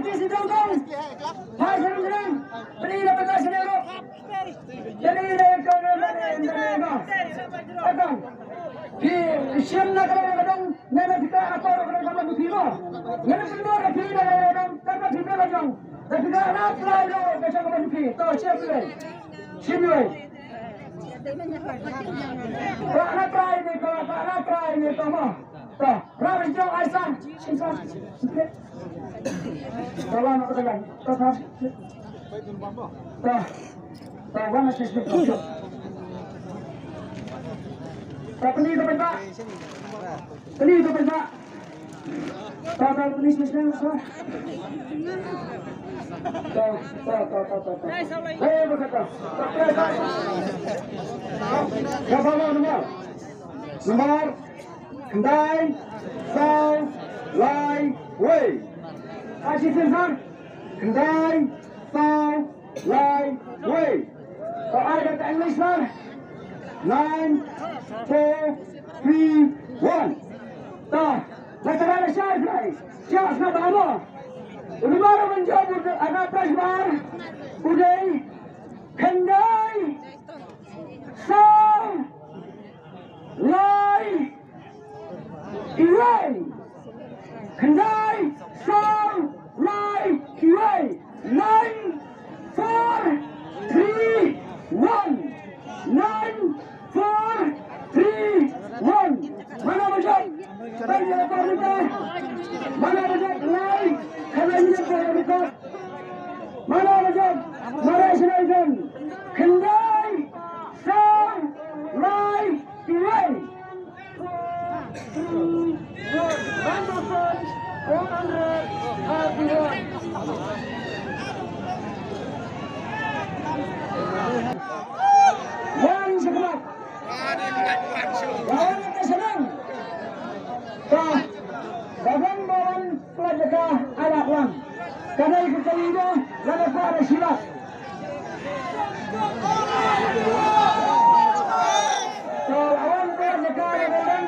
di sidang kong. Hai senang. Beri dapat kasih dulu. Jadi mereka mereka. Akan. Di siapa kadang nana kita apa orang kalau begitu. Nana semua begitu orang karena kita lagi. Tapi kalau anak lalu macam apa begitu. Tahu siapa lagi? Siapa? Anak try ni kamu. Tahu. Ramai jauh Aisyah. Aisyah. Kalau nak katakan, tahu. Tahu mana sih itu? Tak pening tu Pak. Pening tu Pak. Tak pening macam mana? Tak. Hei berkata. Siapa nomor? Nomor Kendai Sau Lai Wei. Kasih sensor. Kendai Sau Lai Wei. Kalau ada kata English lah. 9, 4, 3, 1. Dah. Masalah syar guys. Syar nak apa? Udah baru menjawab anak prasmar. Udah. Kendai. Sau. Lai. Iwai. Kendai. Sau. Lai. Iwai. 9, 4, 3, 1. 9, 4, 3, 1. Mana macam? Tanya apa kita? Mana macam? Lain. Kalau ini apa kita? Mana macam? Mana selain? Kendai, Sau, Lai, Iwai. Bantuan 400. Yang sekelas. Yang kita senang. Bagan pelajar anak lang. Karena ikut kali ini, lalu pada silap. Lawan pelajar yang lang.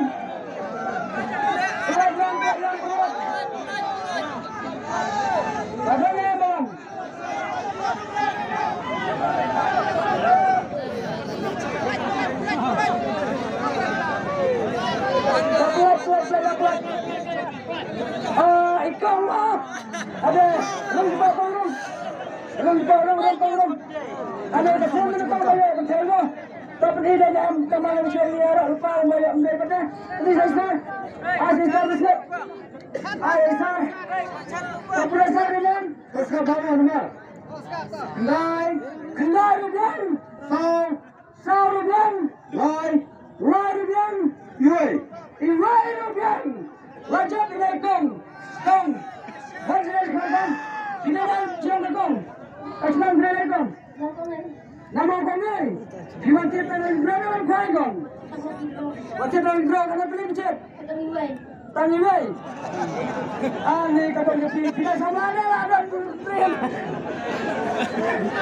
Pelajar yang kuat. Bagan yang bang. Ikaw lah. Ada lembab orang. Ada kesan mana kau bayar kesan lo. Tapi ini dah jam kemarin syariah lupa bayar ambil pada. Ini saya. Asal besar. Asal. Apa dasar dengan? Sekarang nama. Kendai rupiah. Sau rupiah. Lai rupiah. Iwai rupiah. Wajib dinaikkan. Kong. Hasil khatam. Siapa yang kong? Asman dinaikkan. Nama kong. Diwanti penuh berapa kong kong? Wanti penuh berapa? Kenapa beli macam? Tangiwai. Ni kata dia tidak sama ada prim.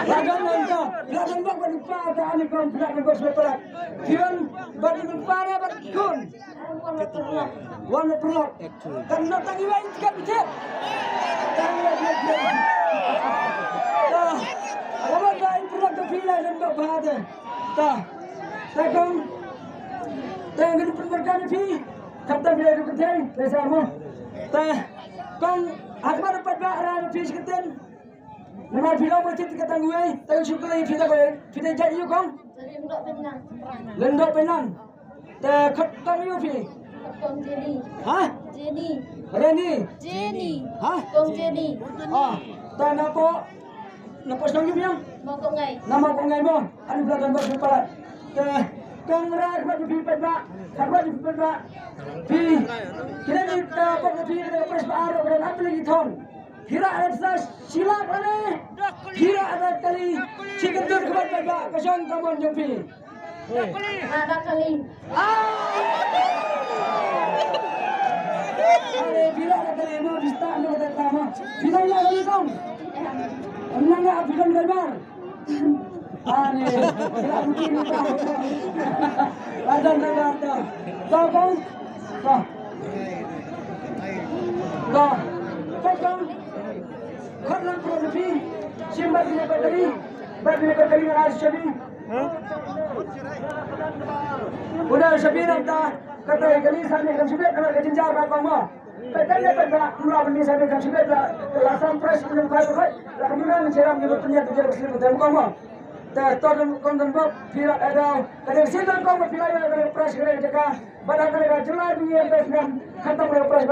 Lagan nanti. Lagan bak lupa ada ni kong tidak bos berat. Kian bagi lupa ada berkun. Warna perlu. Karena tangiwai tidak macam. Tangiwai. Awak dah improve tu pilih dan tak bahada. Tak. Takkan. Tangan perbuatan ni. Kata bila itu kecil, bersama. Tah, kong akbar dapat barang fish keten. Nama film macam kita tangguh. Tahu syukur lagi kita kau. Kita jadi you kong. Lendok penang. Tah, kata you fi. Hah? Jenny. Reni. Jenny. Hah? Kong Jenny. Tah napo? Napo senang you biang? Mokong ngai. Nama kong ngai mo. Anu belakang bos separat. Tah, kong rak baju fi pedak. Sahabat di pedak. Fi. Kita ni apa fi kita pres baru dan apa lagi thon. Kira ada silap ni. Kira ada kali. Chicken tur kebat pedak. Kasang kamu jumpi. Ada kali. Ada bila ada kali mau bista anu kata tama. Bila yang kali kong. Enang nak film gambar. Ani, bila begini kau. Ada gambar dah. Kau kong. Kau. Kau kong. fi simba di kali bagi kali ras shabi udah shabi namta kata kali sampai kan shabi kalau kejenjar ba koma Tadi apa dah mula beli sampai kan shabi la sampres belum kau kai la kemudian ceram di dunia tu jadi muslim dan koma dah tahun konten bab pira ada ada sidan koma pira ada press kena jaga pada kali julai dia besar kata boleh press